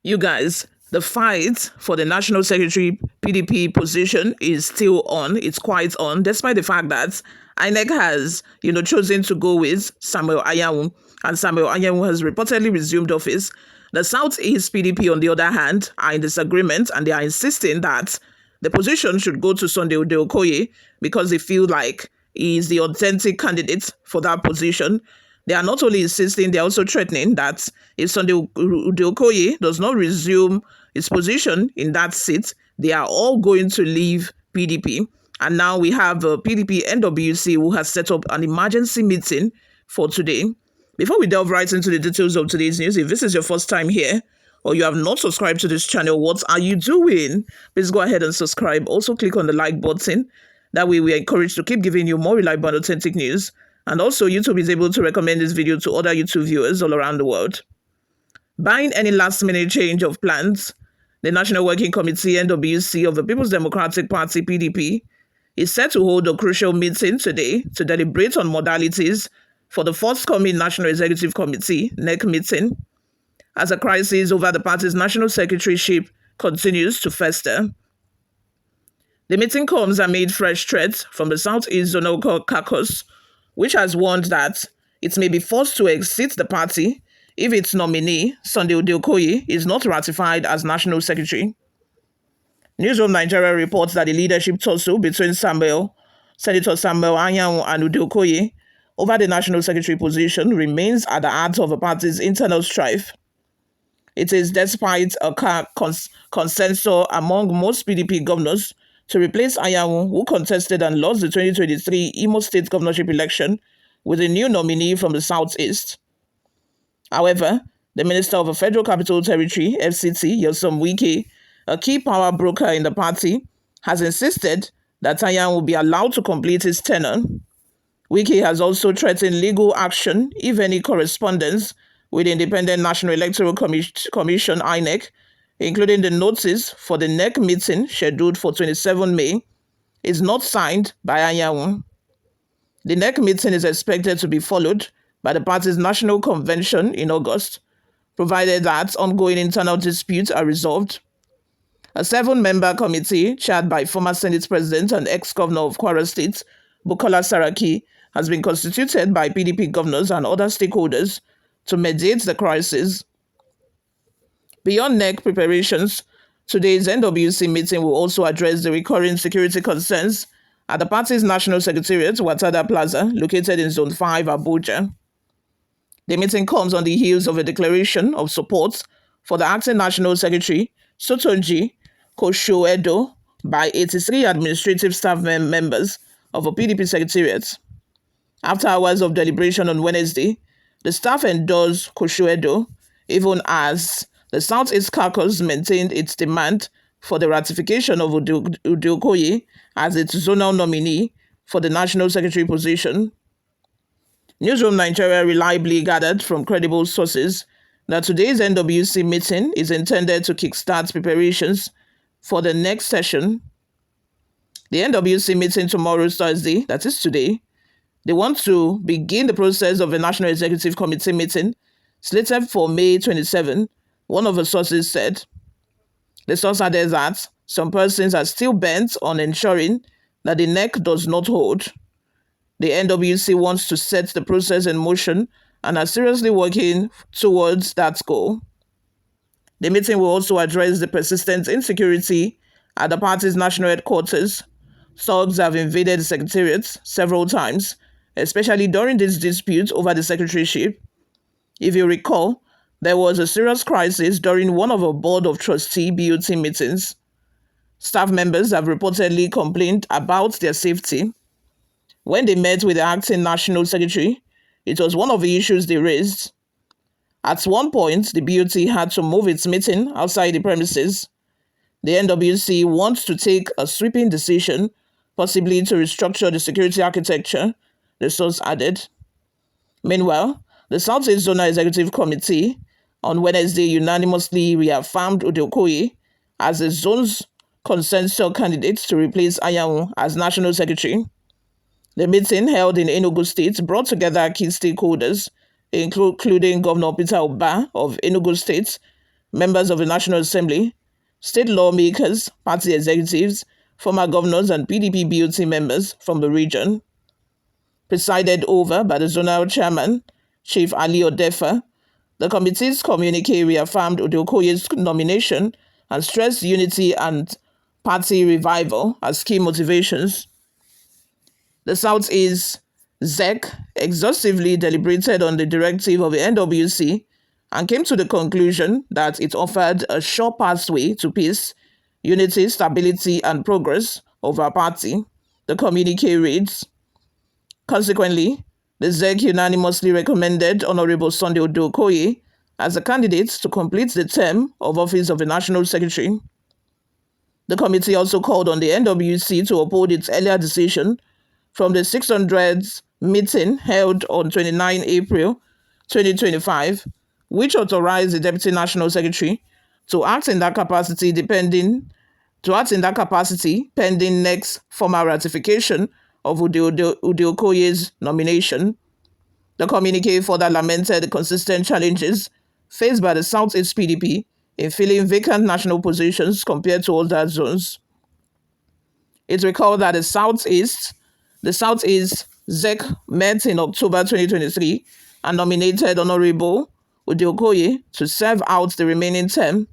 You guys, the fight for the National Secretary PDP position is still on. It's quite on, despite the fact that INEC has, chosen to go with Samuel Anyanwu, and Samuel Anyanwu has reportedly resumed office. The Southeast PDP, on the other hand, are in disagreement, and they are insisting that the position should go to Sunday Udeh-Okoye because they feel like he is the authentic candidate for that position. They are not only insisting, they are also threatening that if Sunday Udeh-Okoye does not resume his position in that seat, they are all going to leave PDP. And now we have PDP NWC who has set up an emergency meeting for today. Before we delve right into the details of today's news, if this is your first time here or you have not subscribed to this channel, what are you doing? Please go ahead and subscribe. Also click on the like button. That way we are encouraged to keep giving you more reliable and authentic news. And also, YouTube is able to recommend this video to other YouTube viewers all around the world. Barring any last-minute change of plans, the National Working Committee NWC of the People's Democratic Party PDP is set to hold a crucial meeting today to deliberate on modalities for the forthcoming National Executive Committee NEC meeting as a crisis over the party's national secretaryship continues to fester. The meeting comes amid fresh threats from the Southeast Zonal Caucus, which has warned that it may be forced to exit the party if its nominee, Sunday Udeh-Okoye, is not ratified as National Secretary. Newsroom Nigeria reports that the leadership tussle between Senator Samuel Anyanwu and Udeh-Okoye over the National Secretary position remains at the heart of the party's internal strife. It is despite a consensus among most PDP governors to replace Anyanwu, who contested and lost the 2023 Imo State governorship election, with a new nominee from the Southeast. However, the Minister of the Federal Capital Territory, FCT, Nyesom Wike, a key power broker in the party, has insisted that Anyanwu will be allowed to complete his tenure. Wike has also threatened legal action if any correspondence with the Independent National Electoral Commission, INEC, including the notice for the NEC meeting scheduled for 27 May, is not signed by Anyanwu. The NEC meeting is expected to be followed by the party's national convention in August, provided that ongoing internal disputes are resolved. A 7-member committee, chaired by former Senate President and ex-governor of Kwara State, Bukola Saraki, has been constituted by PDP governors and other stakeholders to mediate the crisis. Beyond NEC preparations, today's NWC meeting will also address the recurring security concerns at the party's National Secretariat, Watada Plaza, located in Zone 5, Abuja. The meeting comes on the heels of a declaration of support for the acting National Secretary, Sotonji Koshoedo, by 83 administrative staff members of a PDP Secretariat. After hours of deliberation on Wednesday, the staff endorsed Koshoedo, even as the Southeast Caucus maintained its demand for the ratification of Udeh-Okoye as its zonal nominee for the National Secretary position. Newsroom Nigeria reliably gathered from credible sources that today's NWC meeting is intended to kickstart preparations for the next session. The NWC meeting tomorrow, Thursday, that is today, they want to begin the process of a National Executive Committee meeting slated for May 27, one of the sources said. The source added that some persons are still bent on ensuring that the NEC does not hold. The NWC wants to set the process in motion and are seriously working towards that goal. The meeting will also address the persistent insecurity at the party's national headquarters. Thugs have invaded the secretariat several times, especially during this dispute over the secretaryship. If you recall, there was a serious crisis during one of our Board of Trustee BOT meetings. Staff members have reportedly complained about their safety. When they met with the acting National Secretary, it was one of the issues they raised. At one point, the BOT had to move its meeting outside the premises. The NWC wants to take a sweeping decision, possibly to restructure the security architecture, the source added. Meanwhile, the Southeast Zonal Executive Committee on Wednesday unanimously reaffirmed Udeh-Okoye as the zone's consensus candidate to replace Anyanwu as National Secretary. The meeting held in Enugu State brought together key stakeholders, including Governor Peter Oba of Enugu State, members of the National Assembly, state lawmakers, party executives, former governors, and PDP BOT members from the region. Presided over by the zonal chairman, Chief Ali Odefa, the committee's communique reaffirmed Udeh-Okoye's nomination and stressed unity and party revival as key motivations. The Southeast ZEC exhaustively deliberated on the directive of the NWC and came to the conclusion that it offered a sure pathway to peace, unity, stability, and progress of our party. The communique reads, consequently, the ZEC unanimously recommended Honorable Sunday Udeh-Okoye as a candidate to complete the term of office of the National Secretary. The committee also called on the NWC to uphold its earlier decision from the 600th meeting held on 29 April 2025, which authorized the Deputy National Secretary to act in that capacity pending next formal ratification of Udeh-Okoye's nomination. The communique further lamented the consistent challenges faced by the Southeast PDP in filling vacant national positions compared to other zones. It recalled that the Southeast ZEC met in October 2023 and nominated Honorable Udeh-Okoye to serve out the remaining term.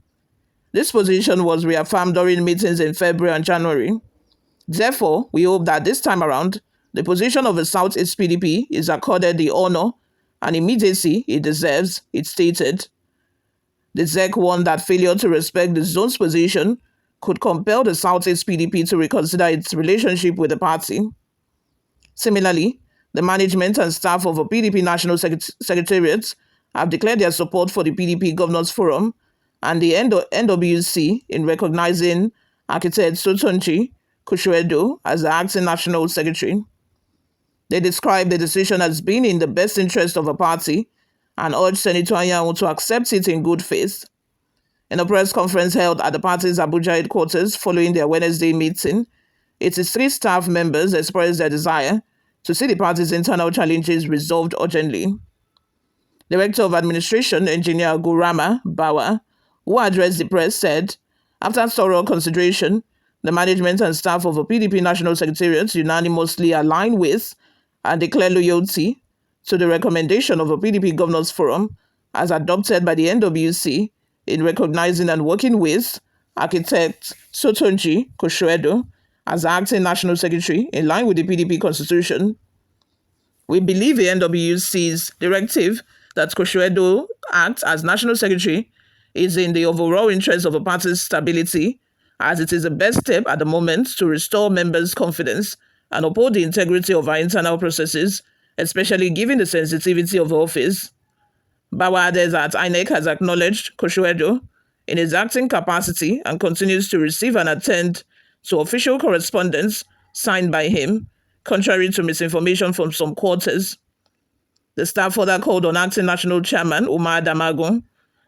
This position was reaffirmed during meetings in February and January. Therefore, we hope that this time around, the position of the Southeast PDP is accorded the honor and immediacy it deserves, it stated. The ZEC warned that failure to respect the zone's position could compel the Southeast PDP to reconsider its relationship with the party. Similarly, the management and staff of a PDP National Secretariat have declared their support for the PDP Governors Forum and the NWC in recognizing architect Sotonji Kushuedo as the acting National Secretary. They described the decision as being in the best interest of the party and urged Senator Anyanwu to accept it in good faith. In a press conference held at the party's Abuja headquarters following their Wednesday meeting, 83 staff members expressed their desire to see the party's internal challenges resolved urgently. Director of Administration, Engineer Gurama Bawa, who addressed the press, said, after thorough consideration, the management and staff of the PDP National Secretariat unanimously align with and declare loyalty to the recommendation of a PDP Governors Forum as adopted by the NWC in recognizing and working with architect Sotonji Kushuedo as acting National Secretary in line with the PDP Constitution. We believe the NWC's directive that Kushuedo act as National Secretary is in the overall interest of the party's stability, as it is the best step at the moment to restore members' confidence and uphold the integrity of our internal processes, especially given the sensitivity of office. Bawa added that INEC has acknowledged Kushuedo in his acting capacity and continues to receive and attend to official correspondence signed by him, contrary to misinformation from some quarters. The staff further called on acting National Chairman Umar Damagum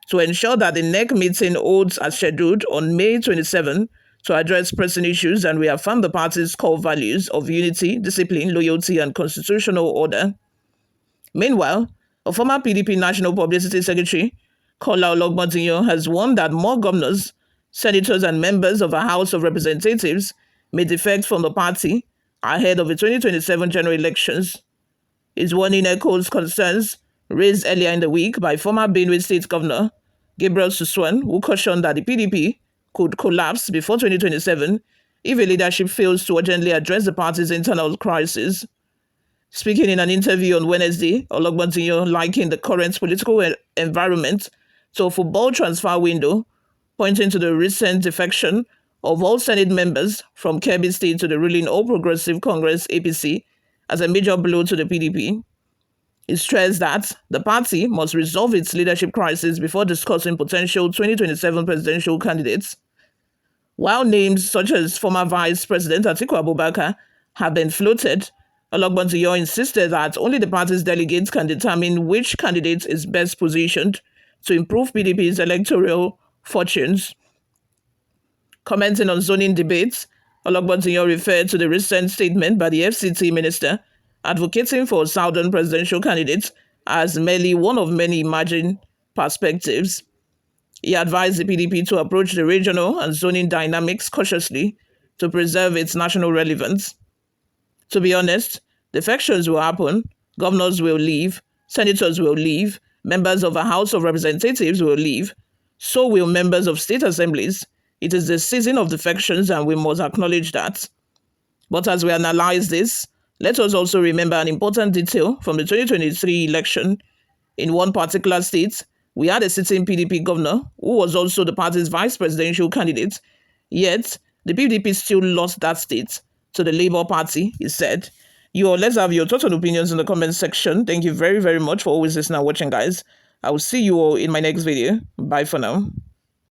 to ensure that the NEC meeting holds as scheduled on May 27 to address pressing issues and reaffirm the party's core values of unity, discipline, loyalty, and constitutional order. Meanwhile, a former PDP National Publicity Secretary, Kola Ologbontiyan, has warned that more governors, senators, and members of the House of Representatives may defect from the party ahead of the 2027 general elections. His warning echoes concerns raised earlier in the week by former Benue State Governor Gabriel Suswan, who cautioned that the PDP could collapse before 2027 if a leadership fails to urgently address the party's internal crisis. Speaking in an interview on Wednesday, Ologbontiyan likened the current political environment to a football transfer window, pointing to the recent defection of all Senate members from Kebbi State to the ruling All Progressive Congress (APC) as a major blow to the PDP. He stressed that the party must resolve its leadership crisis before discussing potential 2027 presidential candidates. While names such as former Vice President Atiku Abubakar have been floated, Ologbontiyan insisted that only the party's delegates can determine which candidate is best positioned to improve PDP's electoral fortunes. Commenting on zoning debates, Ologbontiyan referred to the recent statement by the FCT minister advocating for a southern presidential candidate as merely one of many emerging perspectives. He advised the PDP to approach the regional and zoning dynamics cautiously to preserve its national relevance. To be honest, defections will happen, governors will leave, senators will leave, members of a House of Representatives will leave, so will members of state assemblies. It is the season of defections and we must acknowledge that. But as we analyze this, let us also remember an important detail from the 2023 election. In one particular state, we had a sitting PDP governor who was also the party's vice presidential candidate. Yet, the PDP still lost that state to the Labour Party, he said. Let's have your thoughts and opinions in the comment section. Thank you very, very much for always listening and watching, guys. I will see you all in my next video. Bye for now.